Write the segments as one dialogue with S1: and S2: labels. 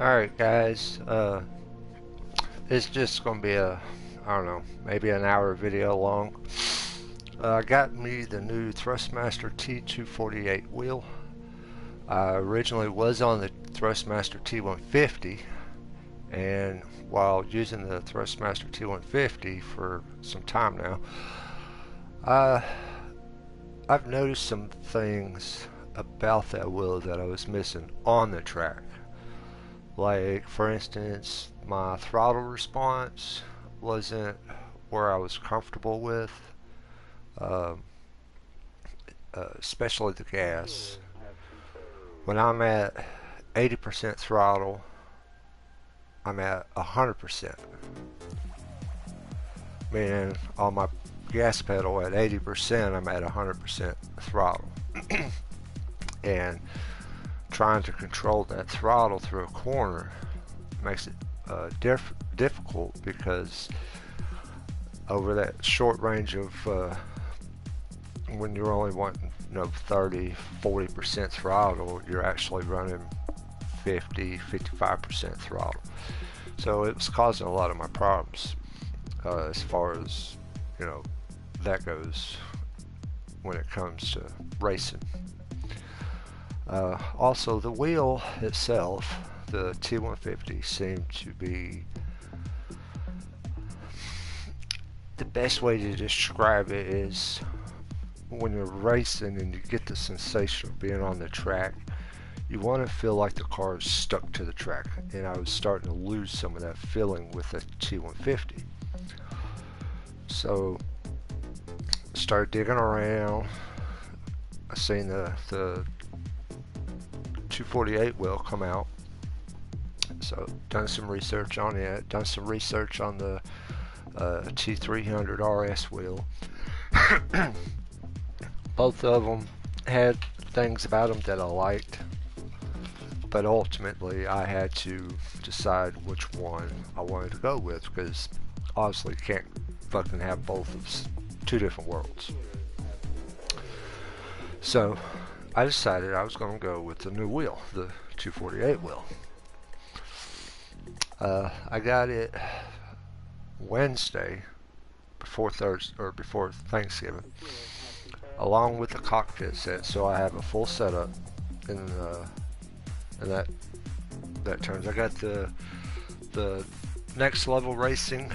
S1: Alright guys, it's just gonna be I don't know, maybe an hour video long. I got me the new Thrustmaster t248 wheel. I originally was on the Thrustmaster t150, and while using the Thrustmaster t150 for some time now, I've noticed some things about that wheel that I was missing on the track. Like, for instance, my throttle response wasn't where I was comfortable with, um, especially the gas. When I'm at 80% throttle, I'm at 100%, meaning on my gas pedal at 80%, I'm at 100% throttle. And trying to control that throttle through a corner makes it difficult, because over that short range of when you're only wanting 30-40% throttle, you're actually running 50-55% throttle. So it was causing a lot of my problems as far as that goes when it comes to racing. Also, the wheel itself, the T150, seemed to be, the best way to describe it is when you're racing and you get the sensation of being on the track, you want to feel like the car is stuck to the track, and I was starting to lose some of that feeling with the T150. So I started digging around. I seen the 248 wheel come out, so done some research on it, done some research on the T300 RS wheel. Both of them had things about them that I liked, but ultimately I had to decide which one I wanted to go with, because obviously can't fucking have both of two different worlds. So I decided I was going to go with the new wheel, the 248 wheel. I got it Wednesday before Thanksgiving, along with the cockpit set. So I have a full setup in that terms. I got the Next Level Racing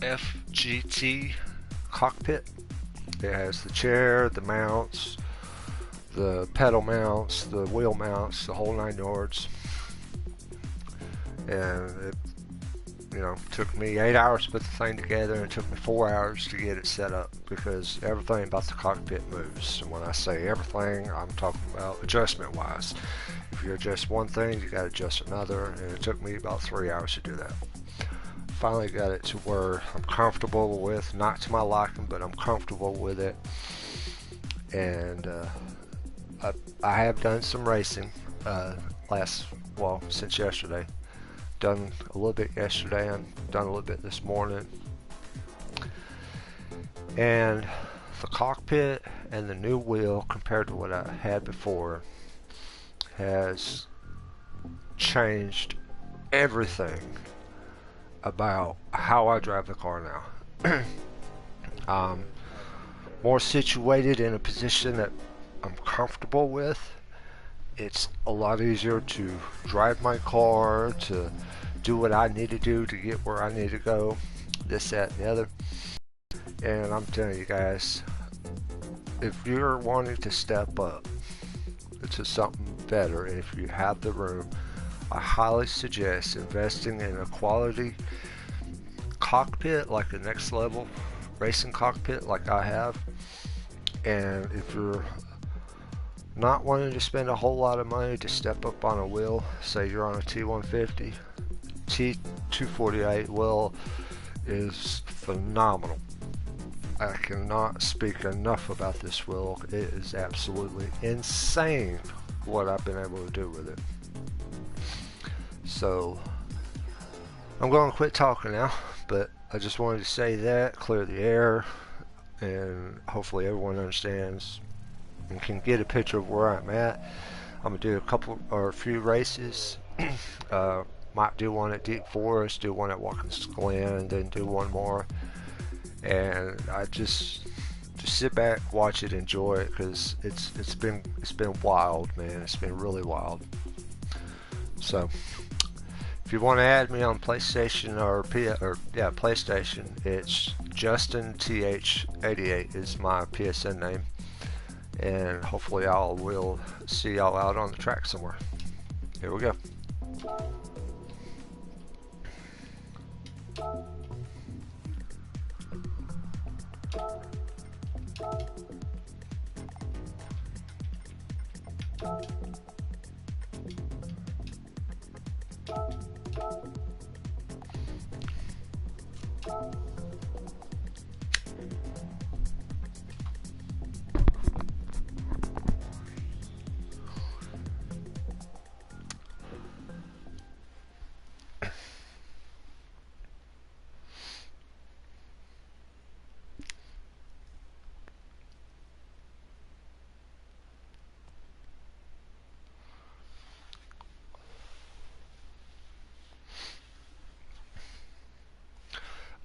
S1: FGT cockpit. It has the chair, the mounts, the pedal mounts, the wheel mounts, the whole 9 yards. And it took me 8 hours to put the thing together, and it took me 4 hours to get it set up, because everything about the cockpit moves. And when I say everything, I'm talking about adjustment wise. If you adjust one thing, you got to adjust another, and it took me about 3 hours to do that. Finally got it to where I'm comfortable with, not to my liking, but I'm comfortable with it. And I have done some racing since yesterday. Done a little bit yesterday, and done a little bit this morning. And the cockpit and the new wheel, compared to what I had before, has changed everything about how I drive the car now. More situated in a position that I'm comfortable with. It's a lot easier to drive my car, to do what I need to do to get where I need to go, this, that, and the other. And I'm telling you guys, if you're wanting to step up to something better, and if you have the room, I highly suggest investing in a quality cockpit, like the Next Level Racing cockpit like I have. And if you're not wanting to spend a whole lot of money to step up on a wheel, say you're on a T150, T248 wheel is phenomenal. I cannot speak enough about this wheel. It is absolutely insane what I've been able to do with it. So I'm going to quit talking now, but I just wanted to say that, clear the air, and hopefully everyone understands and can get a picture of where I'm at. I'm gonna do a few races uh, might do one at Deep Forest, do one at Watkins Glen, and then do one more. And I just sit back, watch it, enjoy it, because it's been wild, man. It's been really wild. So if you want to add me on PlayStation or PlayStation, it's Justin TH88 is my PSN name, and hopefully I will see y'all out on the track somewhere. Here we go.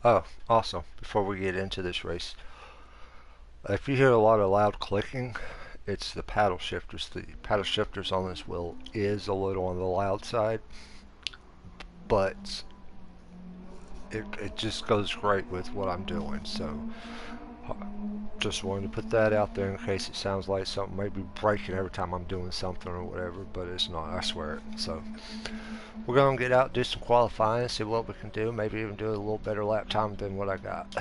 S1: Oh, also, before we get into this race, if you hear a lot of loud clicking, it's the paddle shifters. The paddle shifters on this wheel is a little on the loud side, but it just goes great with what I'm doing. So just wanted to put that out there in case it sounds like something may be breaking every time I'm doing something or whatever, but it's not, I swear it. So we're going to get out, do some qualifying, see what we can do, maybe even do a little better lap time than what I got.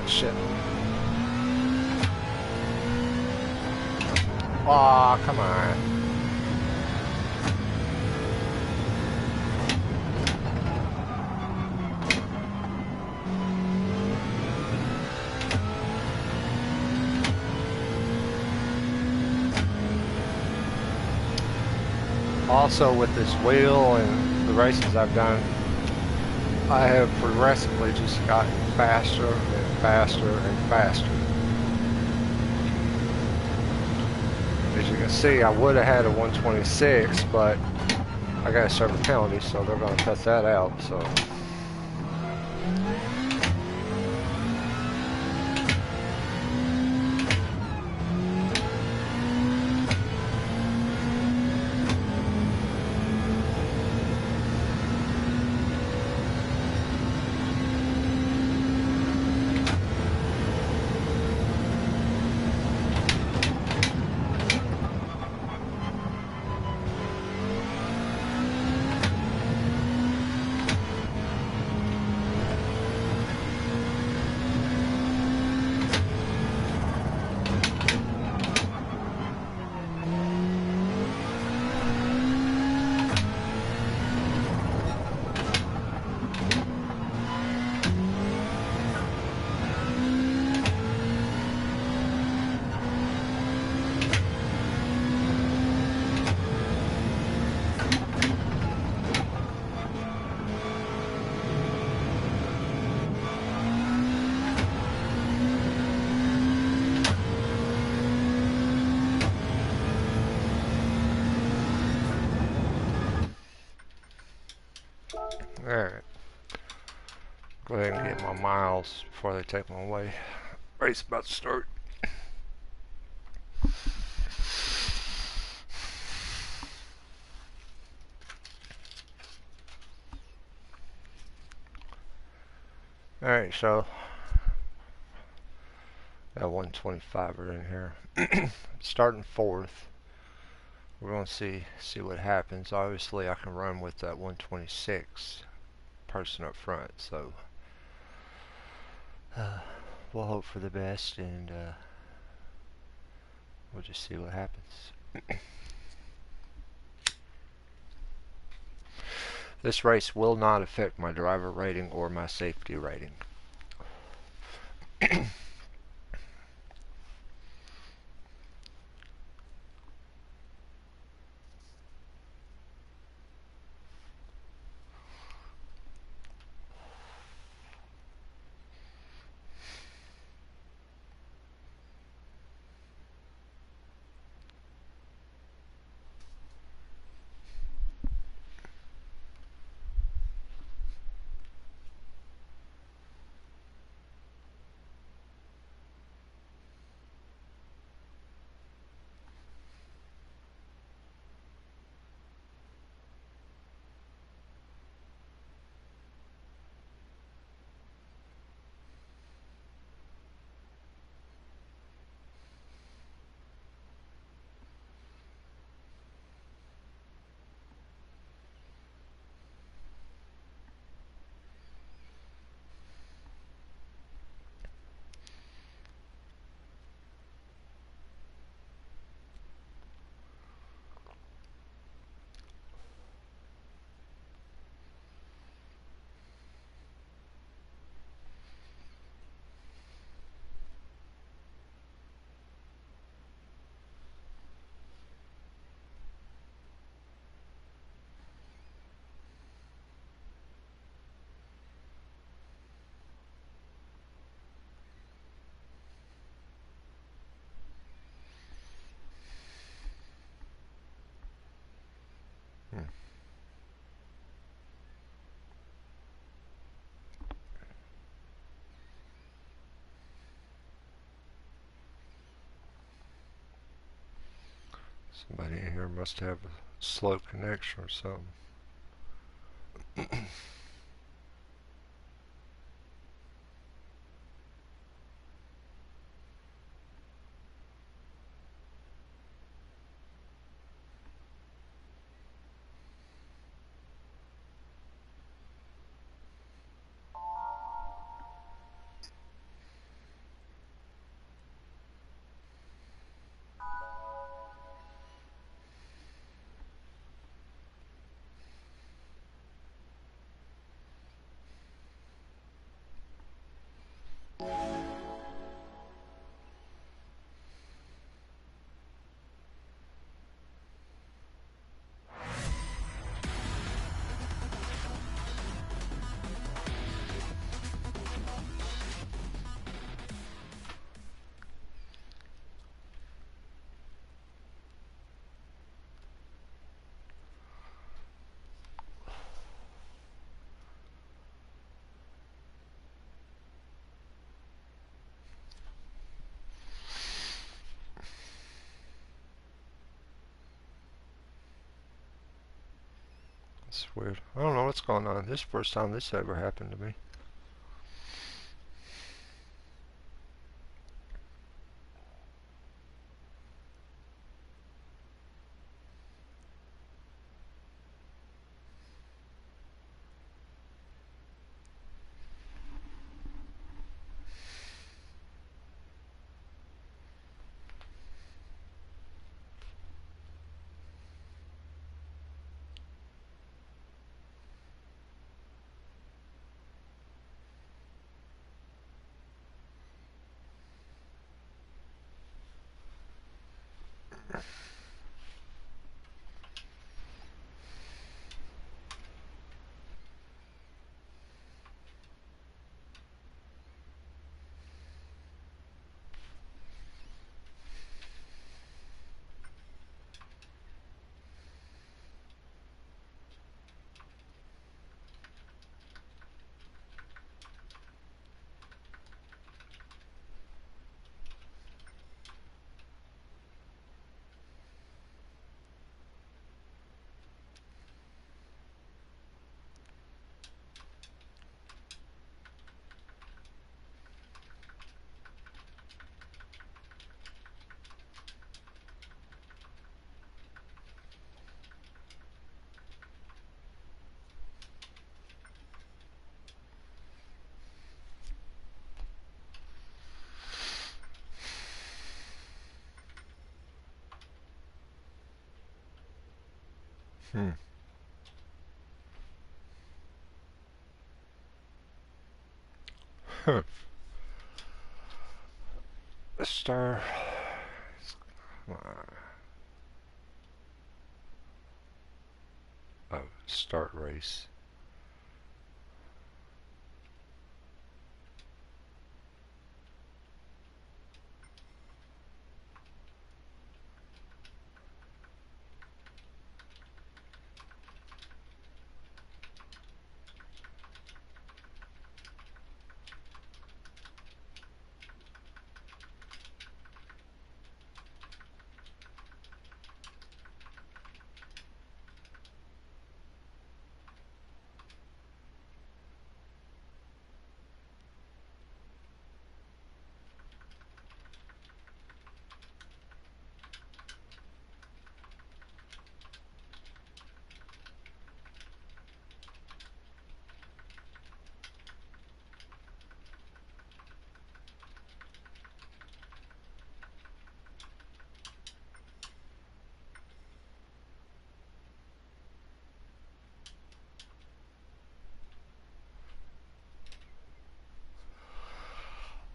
S1: shit. Aw, come on. Also, with this wheel and the races I've done, I have progressively just gotten faster and faster and faster. As you can see, I would have had a 126, but I got to serve a penalty, so they're going to cut that out. So. Alright. Go ahead and get my miles before they take them away. Race about to start. Alright, so got 125er in here. Starting fourth. We're going to see what happens. Obviously, I can run with that 126 person up front, so we'll hope for the best, and we'll just see what happens. This race will not affect my driver rating or my safety rating. Somebody in here must have a slow connection or something. It's weird. I don't know what's going on. This is the first time this ever happened to me. Hmm. Huh. Star. Oh, start race.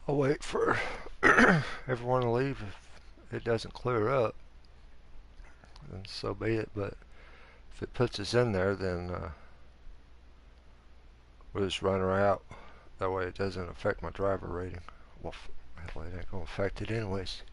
S1: I'll wait for everyone to leave. If it doesn't clear up, then so be it. But if it puts us in there, then we'll just run her out. That way it doesn't affect my driver rating. Well, hell, it ain't gonna affect it anyways.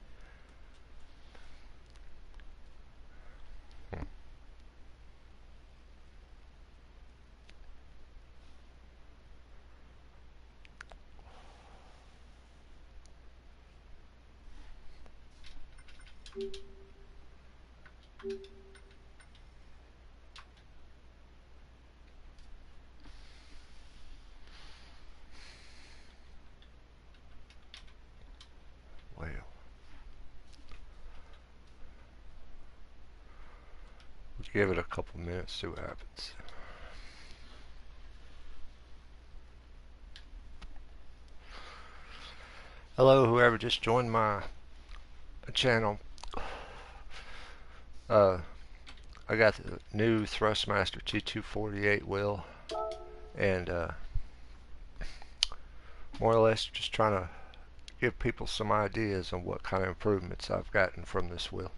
S1: Well, we'll give it a couple minutes, see what happens. Hello, whoever just joined my channel. I got the new Thrustmaster t248 wheel, and more or less just trying to give people some ideas on what kind of improvements I've gotten from this wheel.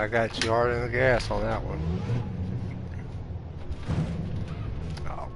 S1: I got you hard in the gas on that one. Oh.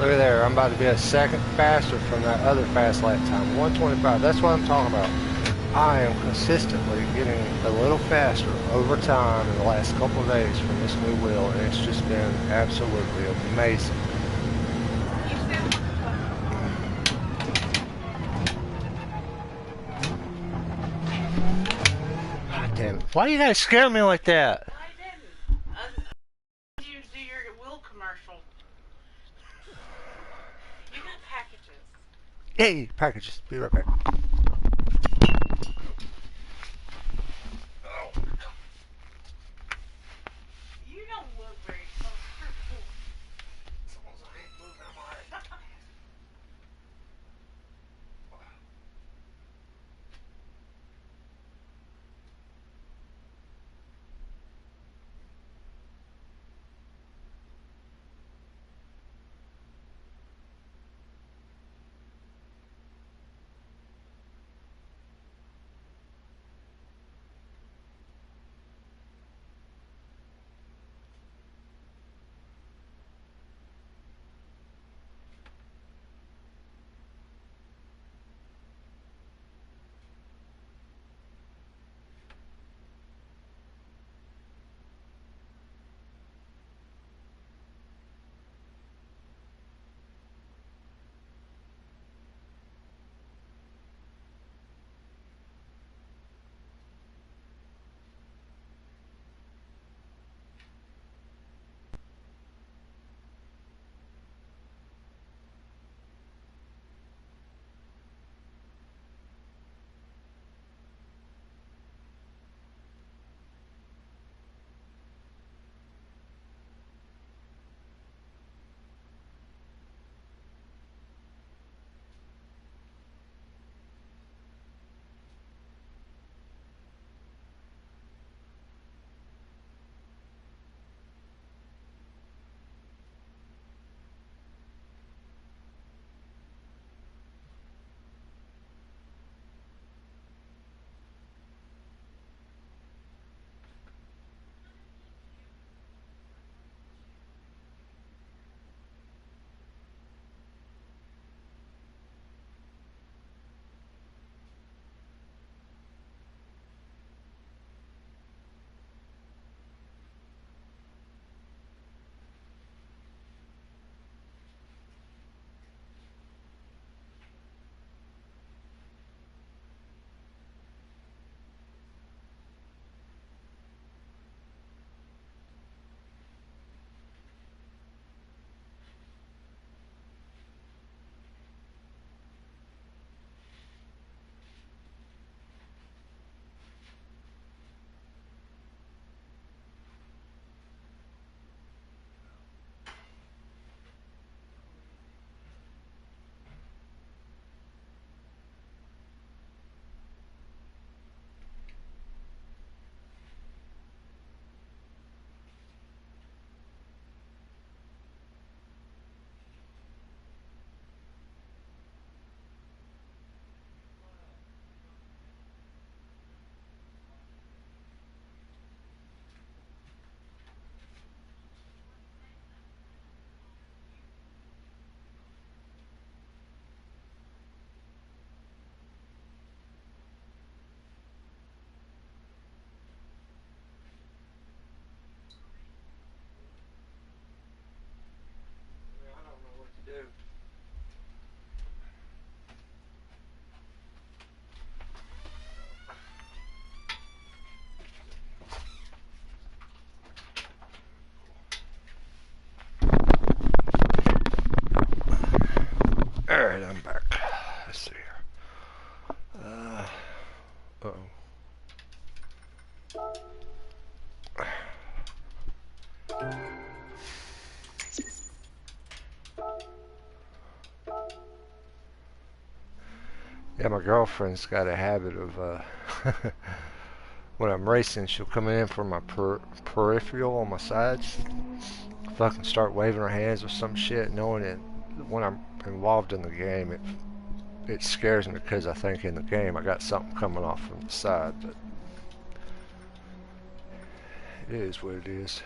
S1: Look at there, I'm about to be a second faster from that other fast lap time. 125, that's what I'm talking about. I am consistently getting a little faster over time in the last couple of days from this new wheel, and it's just been absolutely amazing. God damn it. Why you guys scare me like that?
S2: I didn't. I you do your wheel commercial. You got packages.
S1: Hey, packages. Be right back.
S2: You don't look very comfortable.
S1: Alright, I'm back. Let's see here. Uh-oh. Yeah, my girlfriend's got a habit of, when I'm racing, she'll come in for my peripheral on my sides, fucking start waving her hands or some shit, knowing that when I'm involved in the game, it scares me because I think in the game I got something coming off from the side, but it is what it is.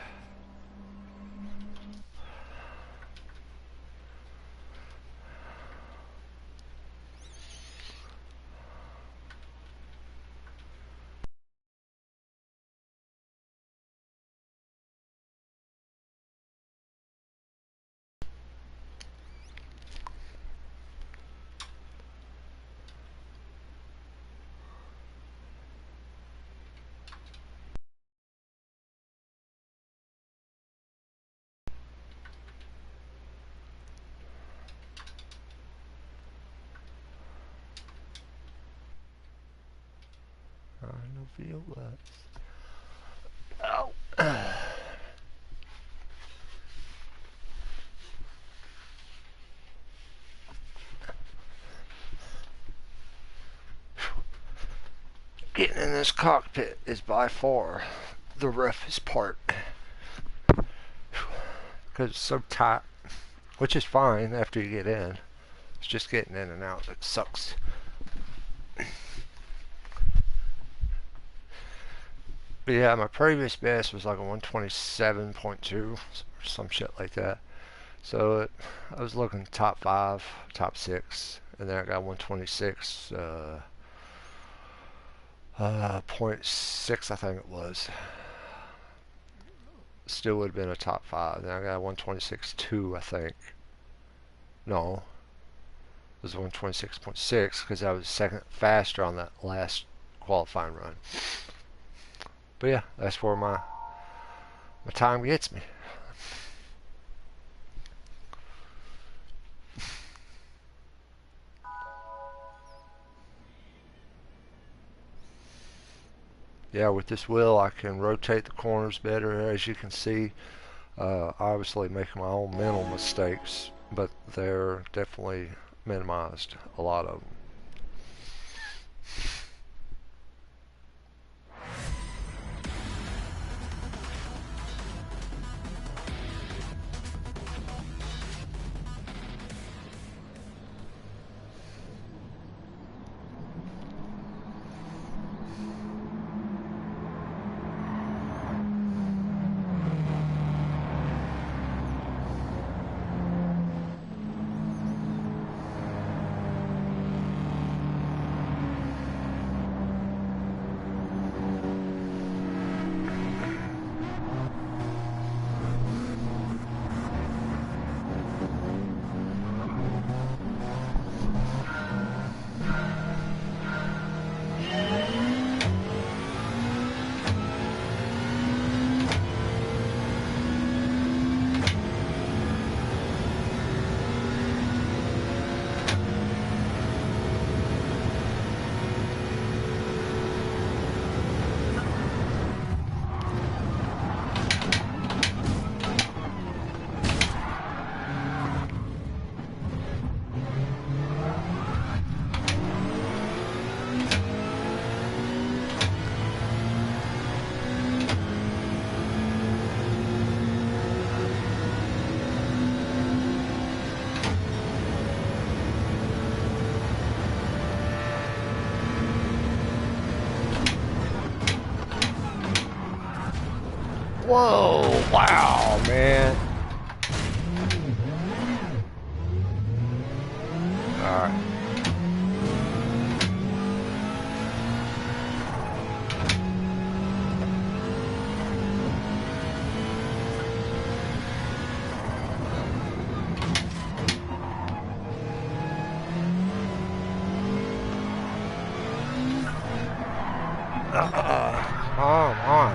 S1: No Viola. Oh. Getting in this cockpit is by far the roughest part because it's so tight, which is fine after you get in. It's just getting in and out that sucks. But yeah, my previous best was like a 127.2 or some shit like that. So I was looking top 5, top 6, and then I got 126. .6 I think it was. Still would have been a top 5. Then I got 126.2 I think. No, it was 126.6 because I was second faster on that last qualifying run. But yeah, that's where my time gets me. Yeah, with this wheel I can rotate the corners better, as you can see. Obviously making my own mental mistakes, but they're definitely minimized, a lot of them. Whoa, wow, man. Alright. Oh my.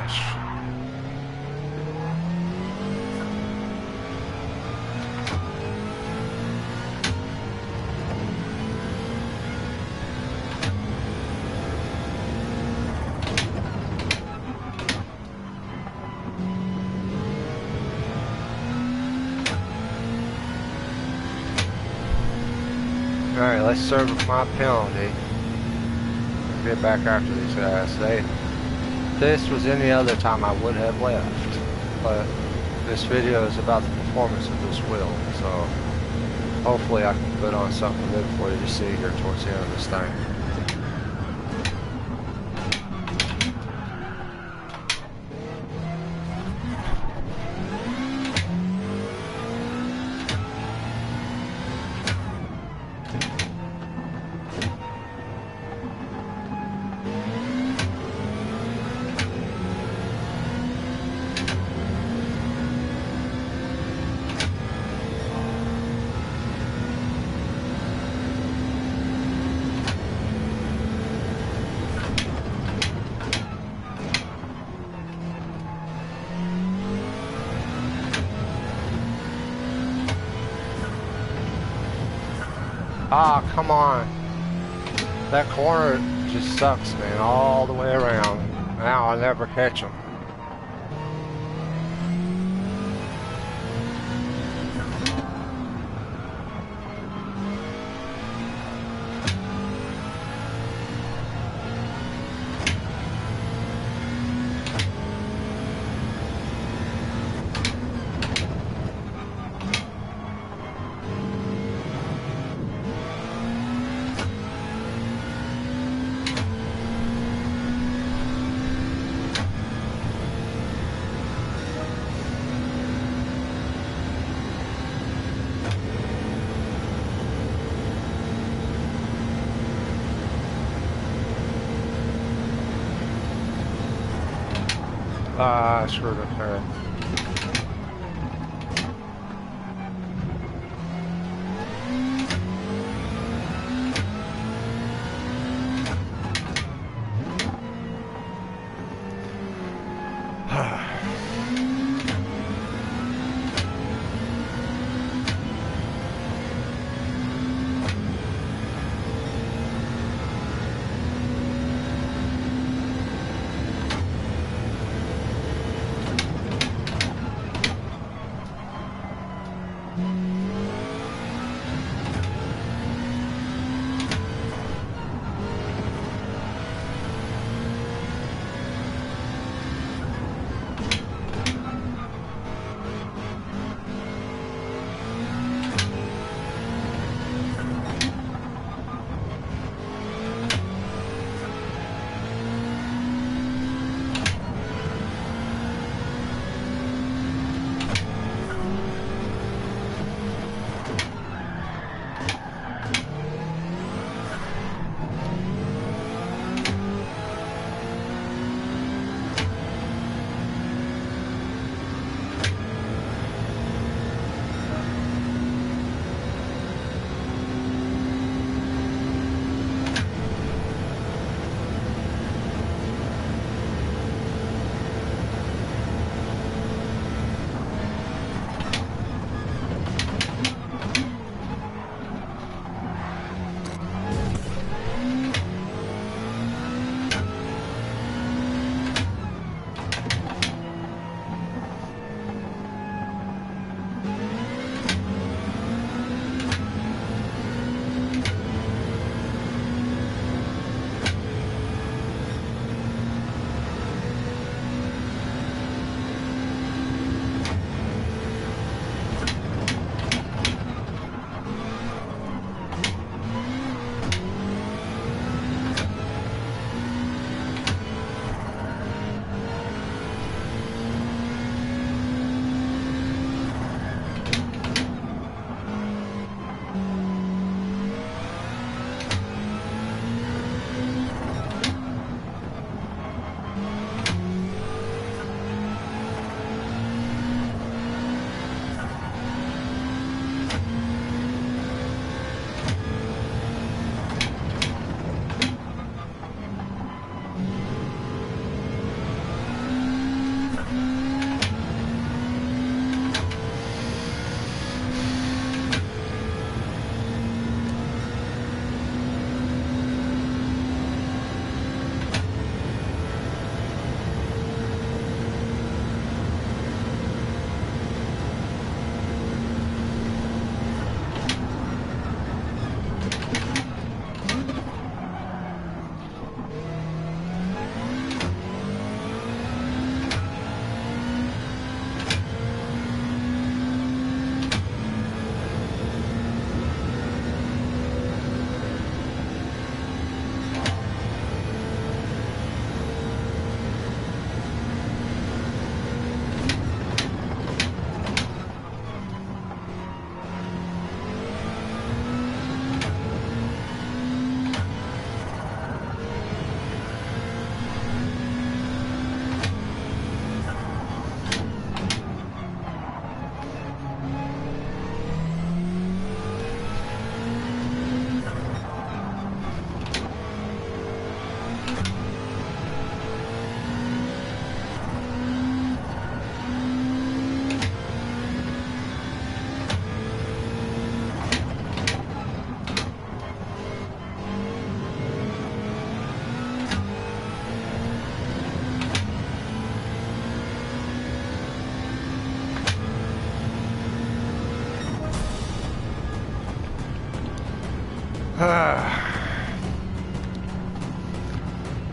S1: Alright, let's serve my penalty. Get back after these guys. This was any other time I would have left, but this video is about the performance of this wheel, so hopefully I can put on something good for you to see here towards the end of this thing. Ah, come on. That corner just sucks, man, all the way around. Now I never catch them. I screwed up there.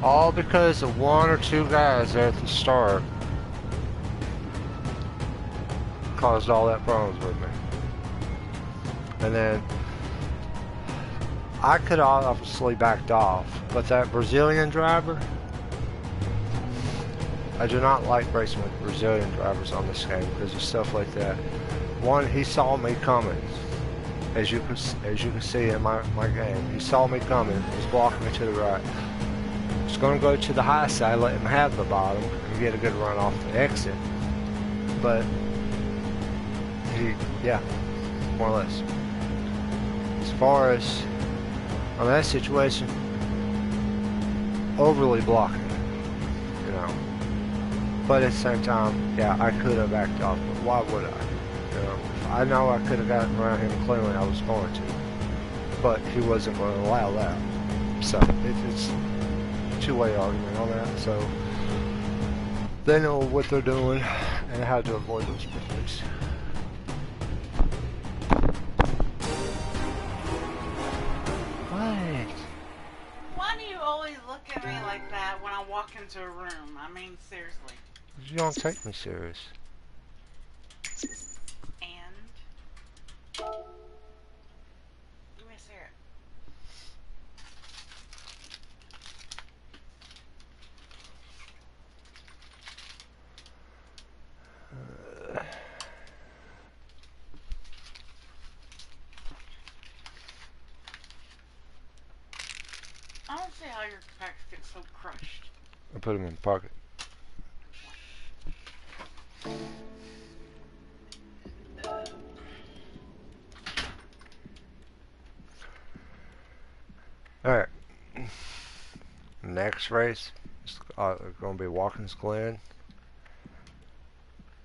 S1: All because of one or two guys there at the start caused all that problems with me. And then I could obviously backed off, but that Brazilian driver, I do not like racing with Brazilian drivers on this game because of stuff like that. One, he saw me coming. As you can see in my game, he saw me coming. He was blocking me to the right. I was going to go to the high side, let him have the bottom, and get a good run off the exit. But yeah, more or less. As far as on that situation, overly blocking, you know. But at the same time, yeah, I could have backed off, but why would I? You know, I know I could have gotten around him cleanly, I was going to, but he wasn't going to allow that. So it's a two-way argument on that. So they know what they're doing and how to avoid those mistakes. What?
S2: Why do you always look at me like that when I walk into a room? I mean, seriously.
S1: You don't take me serious.
S2: And? Give me a cigarette. I don't see how your packs get so crushed.
S1: I put them in the pocket. Alright. Next race is going to be Watkins Glen.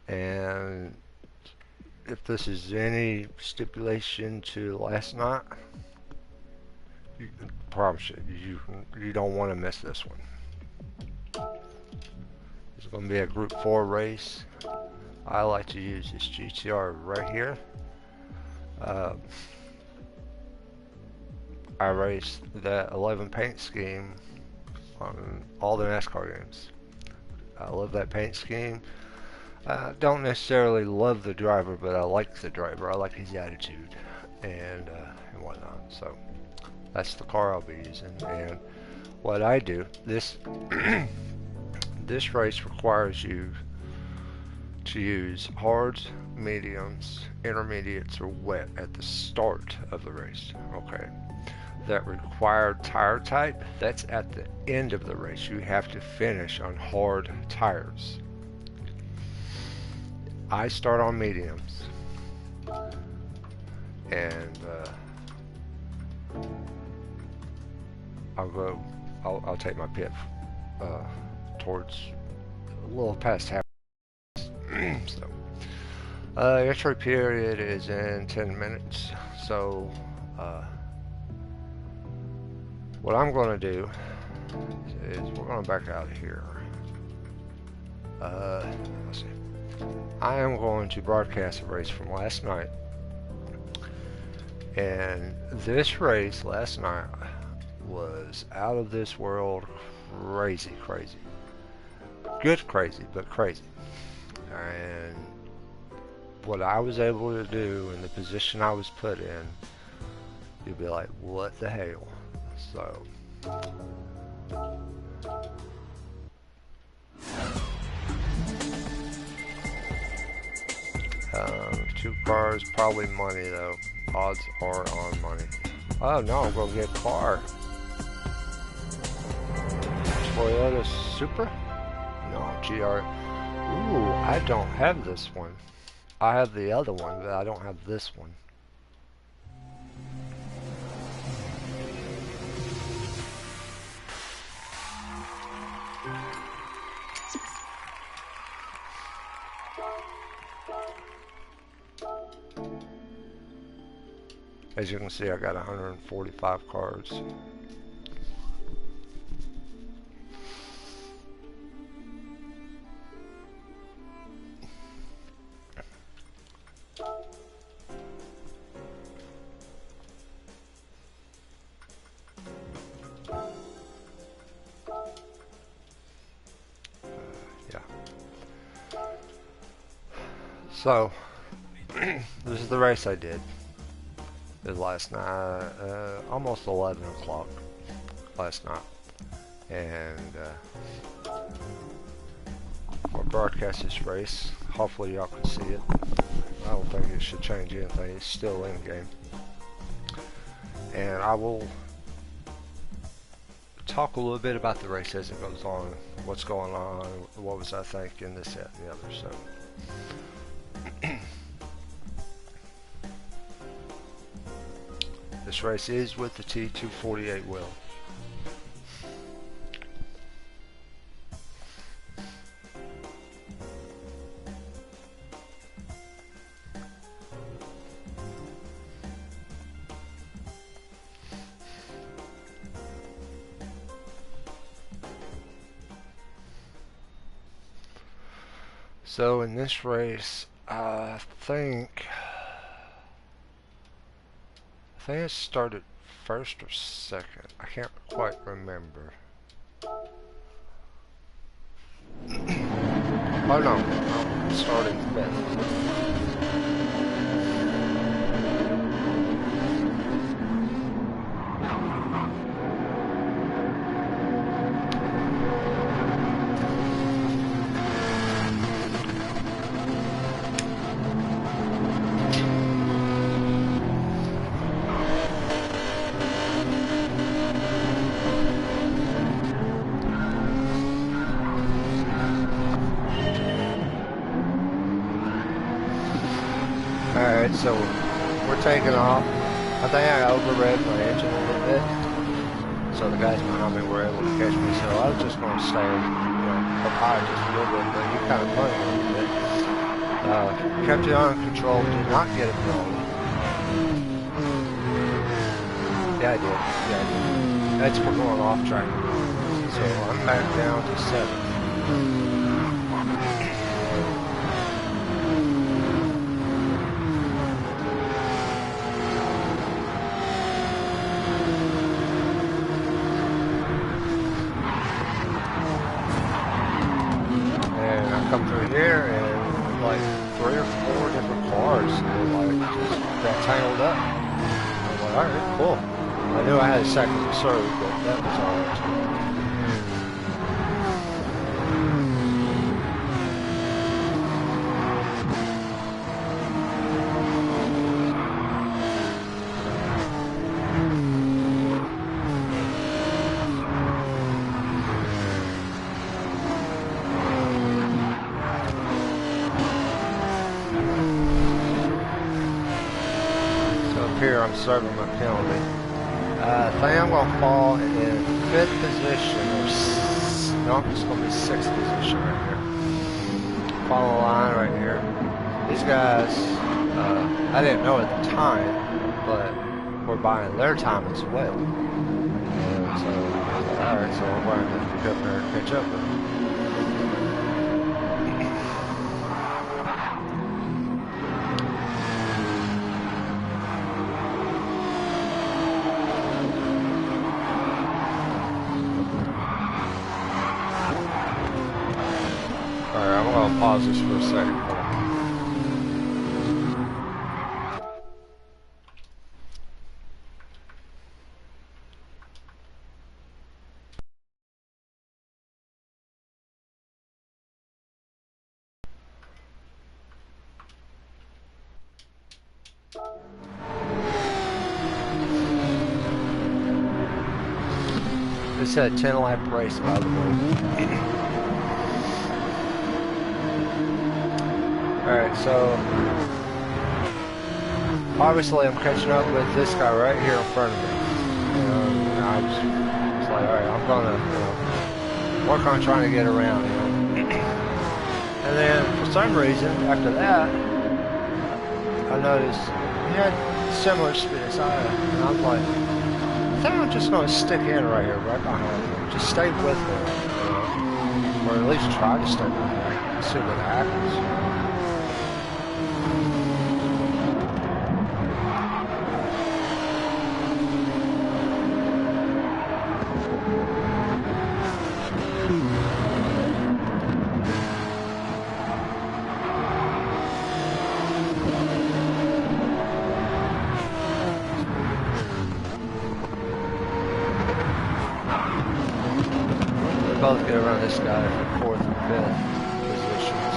S1: And if this is any stipulation to last night, I promise you don't want to miss this one. It's going to be a Group 4 race. I like to use this GTR right here. I raced that 11 paint scheme on all the NASCAR games. I love that paint scheme. I don't necessarily love the driver, but I like the driver. I like his attitude and whatnot. So that's the car I'll be using. And what I do, this this race requires you to use hards, mediums, intermediates, or wet at the start of the race. Okay. That required tire type, that's at the end of the race. You have to finish on hard tires. I start on mediums, and I'll take my pit towards a little past half. So entry period is in 10 minutes. So what I'm going to do is we're going to back out of here. Let's see. I am going to broadcast a race from last night. And this race last night was out of this world crazy. Good crazy, but crazy. And what I was able to do in the position I was put in, you'd be like, what the hell? So two cars, probably money though. Odds are on money. Oh no, I'm gonna get a car. Toyota Supra? No, GR. Ooh, I don't have this one. I have the other one, but I don't have this one. As you can see, I got 145 cards. So, this is the race I did. It was last night, almost 11 o'clock last night. And I'll broadcast this race. Hopefully y'all can see it. I don't think it should change anything. It's still in game. And I will talk a little bit about the race as it goes on, what's going on, what was I thinking, this, that, and the other. So, this race is with the T248 wheel. So in this race, I think it started first or second. I can't quite remember. Oh no, it started fifth. Alright, so we're taking off. I think I overread my engine a little bit, so the guys behind me were able to catch me, so I was just going to stay, up high just a little bit, but you kind of funny a little bit. Kept it under control, did not get it wrong. Yeah, I did. That's for going off track. So I'm back down to 7. Come through here and like 3 or 4 different cars like just got tangled up. I was like, alright, cool. I knew I had a second to serve, but that was alright. Here I'm serving my penalty. I think I'm going to fall in 5th position, or no, it's going to be 6th position right here. Follow the line right here. These guys, I didn't know at the time, but we're buying their time as well. And so, alright, so I'm going to have to pick up there and catch up with them. I'll pause this for a second. This is a 10-lap race, by the way. Alright, so obviously I'm catching up with this guy right here in front of me. And I was like, alright, I'm gonna work on trying to get around him. And then for some reason, after that, I noticed he had similar speed as I had. And I was like, I think I'm just gonna stick in right here, right behind him. Just stay with him. Or at least try to stay with him and see what happens. both get around this guy for 4th and 5th positions.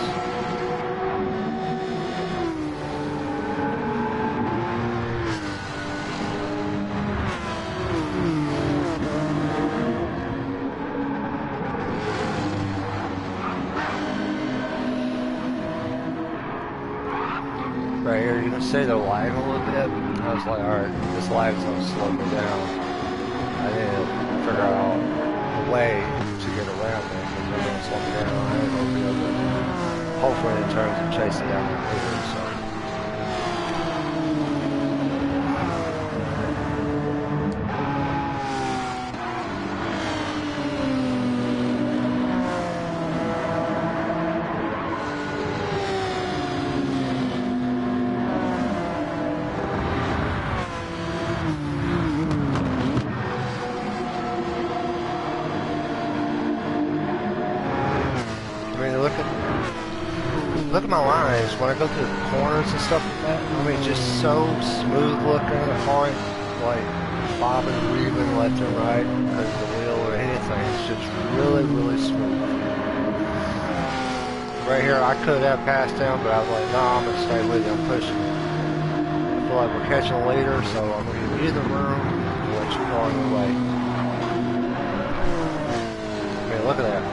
S1: Right here, you can see they're lagging a little bit. I was like, alright, this lag's gonna slow me down. I need to figure out a way to get around them because they're gonna slow me down. I ain't gonna be able to, hopefully in terms of chasing down the leader, so. Look at my lines when I go through the corners and stuff like that. I mean, just so smooth looking. The car ain't like bobbing, weaving left and right because of the wheel or anything. It's just really, really smooth. Right here, I could have passed down, but I was like, no, I'm gonna stay with you. I'm pushing. I feel like we're catching a leader, so I'm gonna give you the room and let you go on your way. I mean, look at that.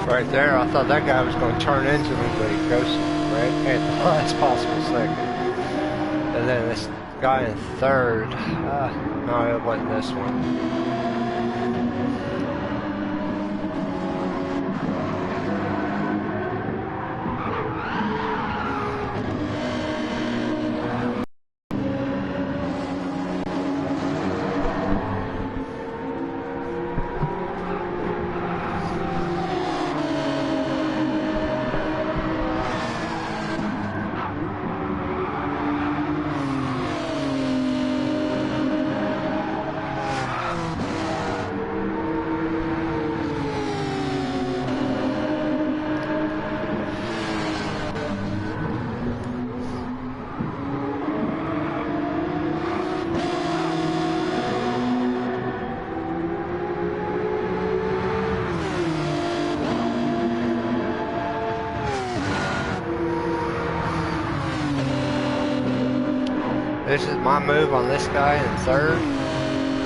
S1: Right there, I thought that guy was going to turn into me, but he ghosted me right at the last possible second. And then this guy in 3rd, no, it wasn't this one. This is my move on this guy in 3rd.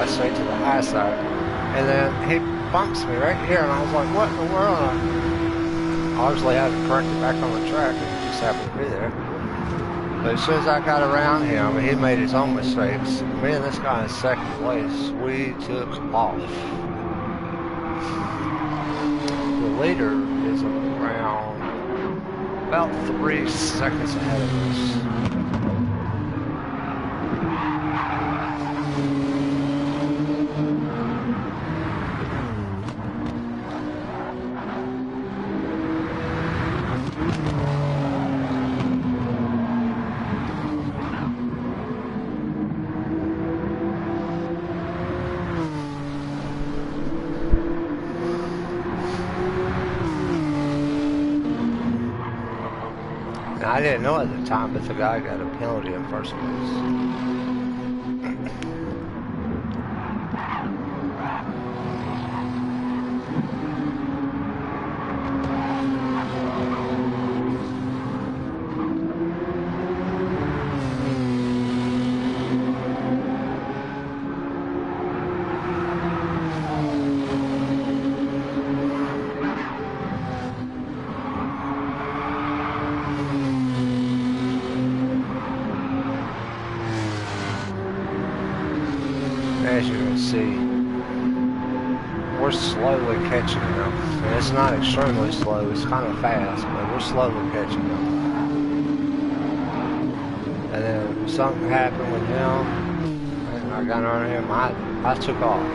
S1: I straight to the high side. And then he bumps me right here, and I was like, what in the world? I obviously had to correct it back on the track, and it just happened to be there. But as soon as I got around him, he made his own mistakes. Me and this guy in 2nd place, we took off. The leader is around about 3 seconds ahead of us. I didn't know at the time, but the guy got a penalty in 1st place. As you can see, we're slowly catching them. And it's not extremely slow, it's kind of fast, but we're slowly catching them. And then something happened with him, and I got on him, I took off.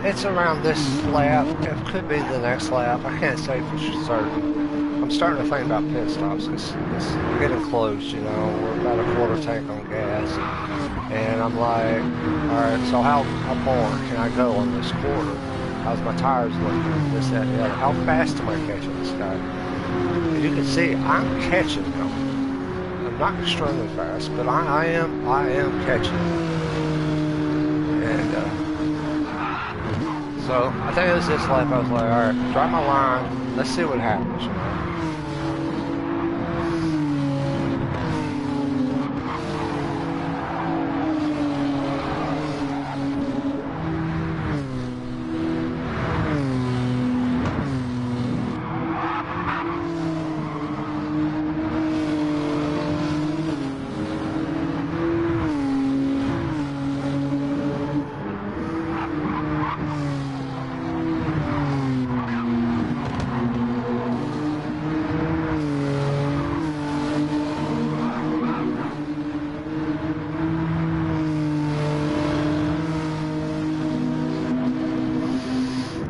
S1: It's around this lap. It could be the next lap. I can't say for certain. I'm starting to think about pit stops because it's getting close, you know. We're about a quarter tank on gas. And I'm like, alright, so how far can I go on this quarter? How's my tires looking? This, that, and the other. How fast am I catching this guy? And you can see I'm catching him. I'm not extremely fast, but I am catching him. And so I think it was this lap. I was like, alright, drop my line. Let's see what happens, you know.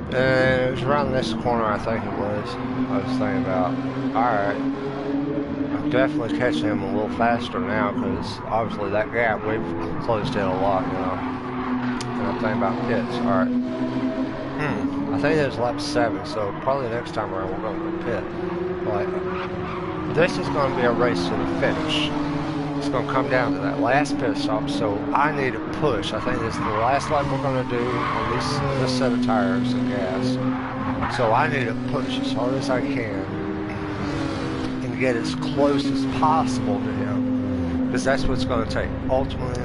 S1: And it was around this corner, I think it was. I was thinking about, alright, I'm definitely catching him a little faster now because obviously that gap, we've closed it a lot, you know. And I'm thinking about pits. Alright. I think it was lap 7, so probably next time around we're going to go pit. Like, this is going to be a race to the finish. It's going to come down to that last pit stop, so I need to push. I think this is the last lap we're going to do on this set of tires and gas. So I need to push as hard as I can and get as close as possible to him, because that's what it's going to take. Ultimately,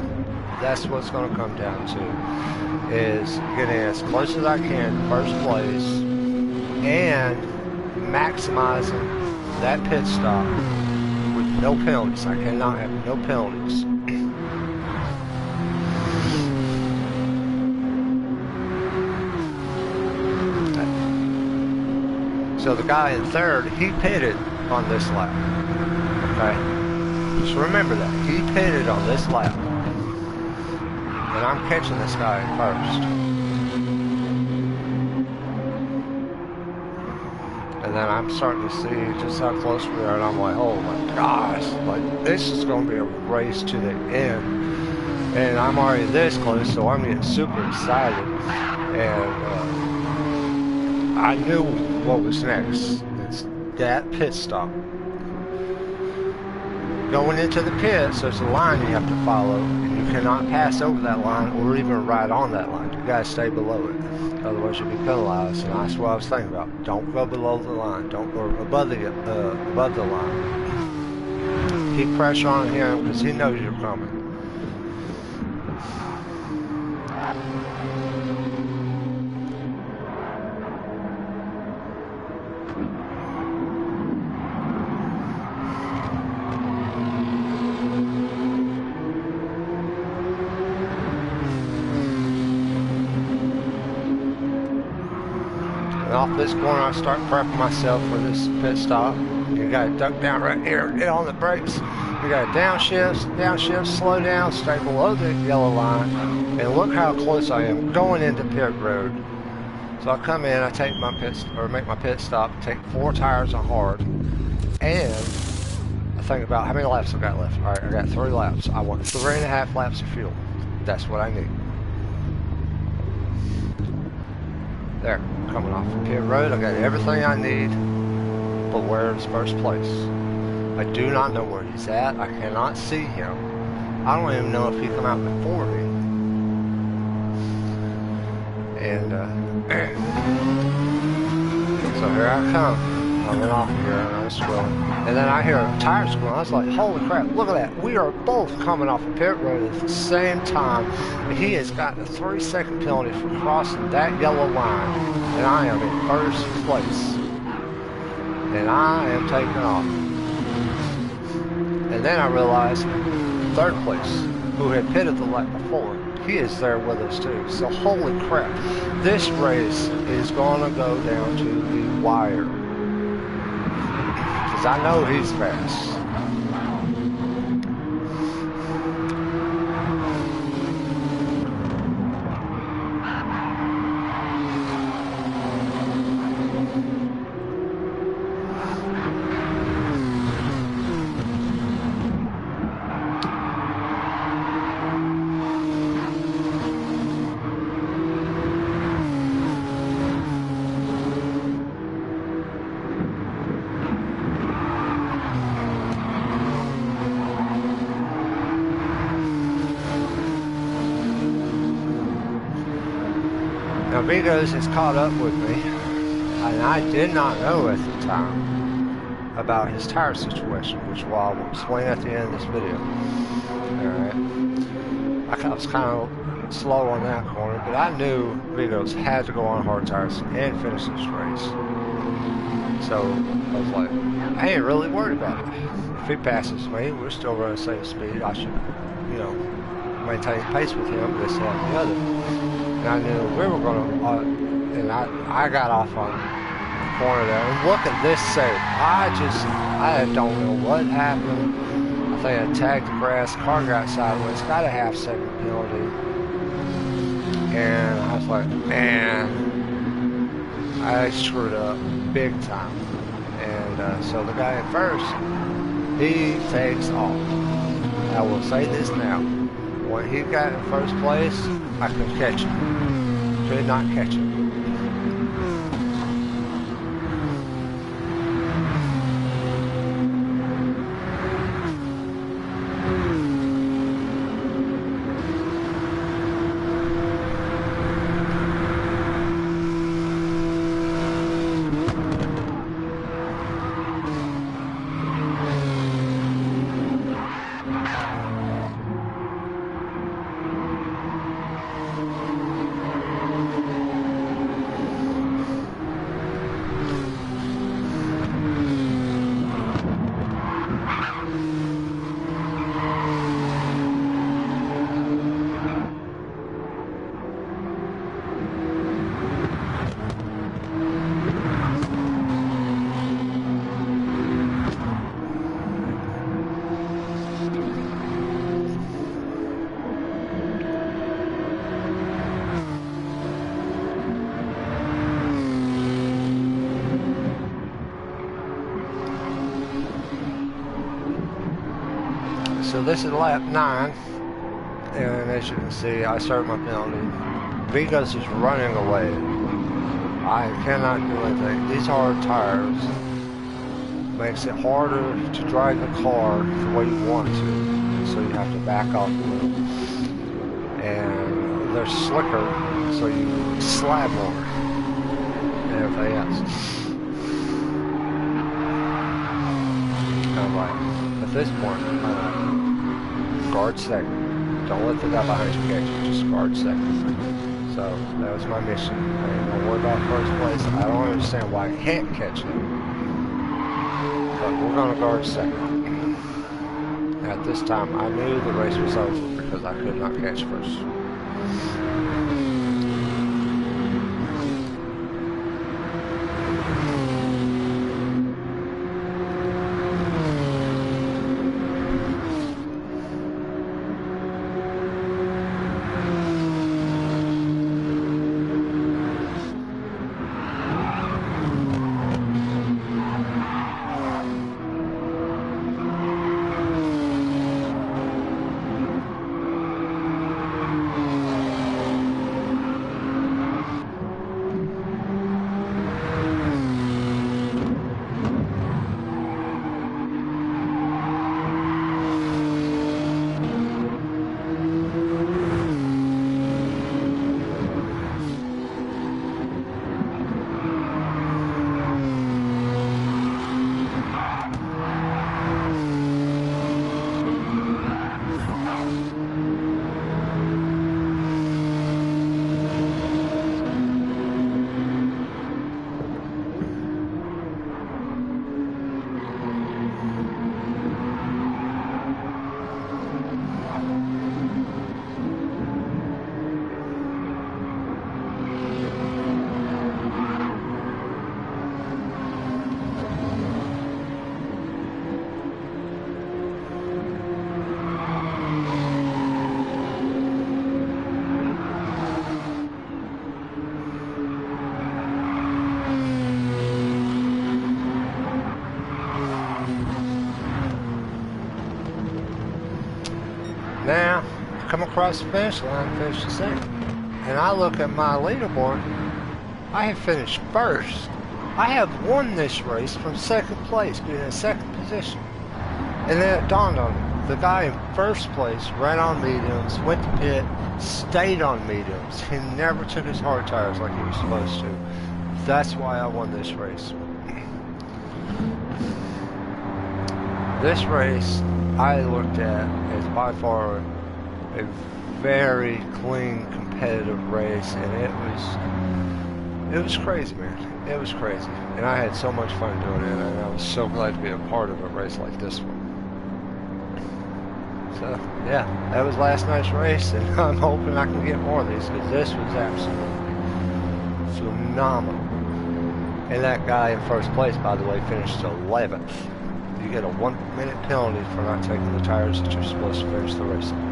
S1: that's what it's going to come down to, is getting as close as I can to first place and maximizing that pit stop. No penalties. I cannot have no penalties. So the guy in third, he pitted on this lap. Okay? Just remember that. He pitted on this lap. And I'm catching this guy in first. And then I'm starting to see just how close we are, and I'm like, oh my gosh, like this is going to be a race to the end. And I'm already this close, so I'm getting super excited. And I knew what was next. It's that pit stop. Going into the pits, there's a line you have to follow, and you cannot pass over that line or even ride on that line. You gotta stay below it. Otherwise you'll be penalized, and that's what I was thinking about. Don't go below the line. Don't go above the line. Keep pressure on him because he knows you're coming. And off this corner, I start prepping myself for this pit stop. You gotta duck down right here, get on the brakes. You gotta downshift, slow down, stay below the yellow line. And look how close I am going into pit road. So I come in, I take my make my pit stop, take 4 tires of hard, and I think about how many laps I got left. All right, I got 3 laps. I want 3.5 laps of fuel. That's what I need. There, coming off the pit road, I got everything I need, but where is first place? I do not know where he's at. I cannot see him. I don't even know if he come out before me. And so here I come. I went off here and I was scrolling. And then I hear a tire squeal. I was like, holy crap, look at that. We are both coming off a pit road at the same time. And he has gotten a 3-second penalty for crossing that yellow line. And I am in first place. And I am taking off. And then I realized third place, who had pitted the lap before, he is there with us too. So holy crap, this race is going to go down to the wire. Because I know he's fast. Now Vigos has caught up with me, and I did not know at the time about his tire situation, which I will explain at the end of this video. Alright. I was kind of slow on that corner, but I knew Vigos had to go on hard tires and finish this race. So I was like, I ain't really worried about it. If he passes me, we're still running the same speed. I should, you know, maintain pace with him, this, that, and the other. And I knew we were going to, and I got off on the corner there. And look at this save. I don't know what happened. I think I tagged the grass, car got sideways, got a half-second penalty. And I was like, man, I screwed up big time. And so the guy at first, he takes off. I will say this now. When he got in first place, I could catch him. Could not catch him. So this is lap 9, and as you can see, I started my penalty. Vigos is running away. I cannot do anything. These hard tires makes it harder to drive the car the way you want to, so you have to back off a little. And they're slicker, so you slab more and everything else. I'm like, at this point, guard second. Don't let the guy behind you catch you, just guard second. So that was my mission. I ain't gonna worry about first place. I don't understand why I can't catch him. But we're gonna guard second. At this time, I knew the race was over because I could not catch first. Now, I come across the finish line, finished second, and I look at my leaderboard. I have finished first. I have won this race from second place, being in second position. And then it dawned on me, The guy in first place ran on mediums, went to pit, stayed on mediums. He never took his hard tires like he was supposed to. That's why I won this race. This race I looked at as by far a very clean, competitive race, and it was crazy, man. It was crazy, and I had so much fun doing it, and I was so glad to be a part of a race like this one. So yeah, that was last night's race, and I'm hoping I can get more of these because this was absolutely phenomenal. And that guy in first place, by the way, finished 11th. You get a 1 minute penalty for not taking the tires that you're supposed to finish the race on.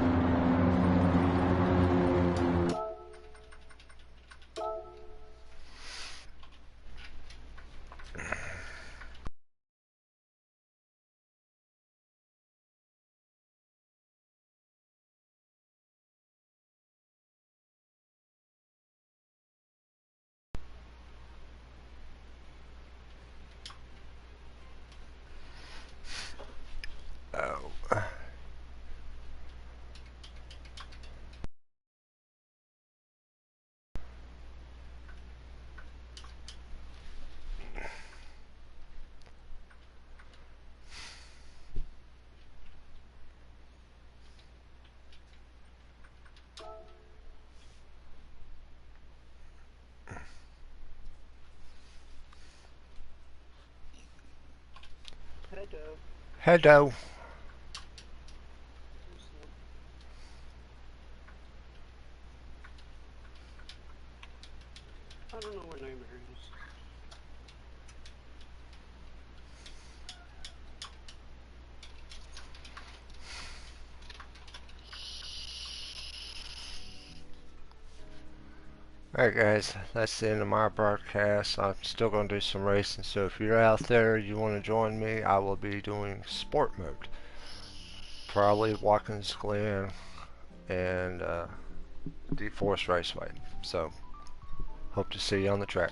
S1: Oh. Hello.
S3: I don't know what name it is.
S1: Alright guys, that's the end of my broadcast. I'm still going to do some racing, so if you're out there, you want to join me, I will be doing sport mode. Probably Watkins Glen and Deep Forest Raceway. So, hope to see you on the track.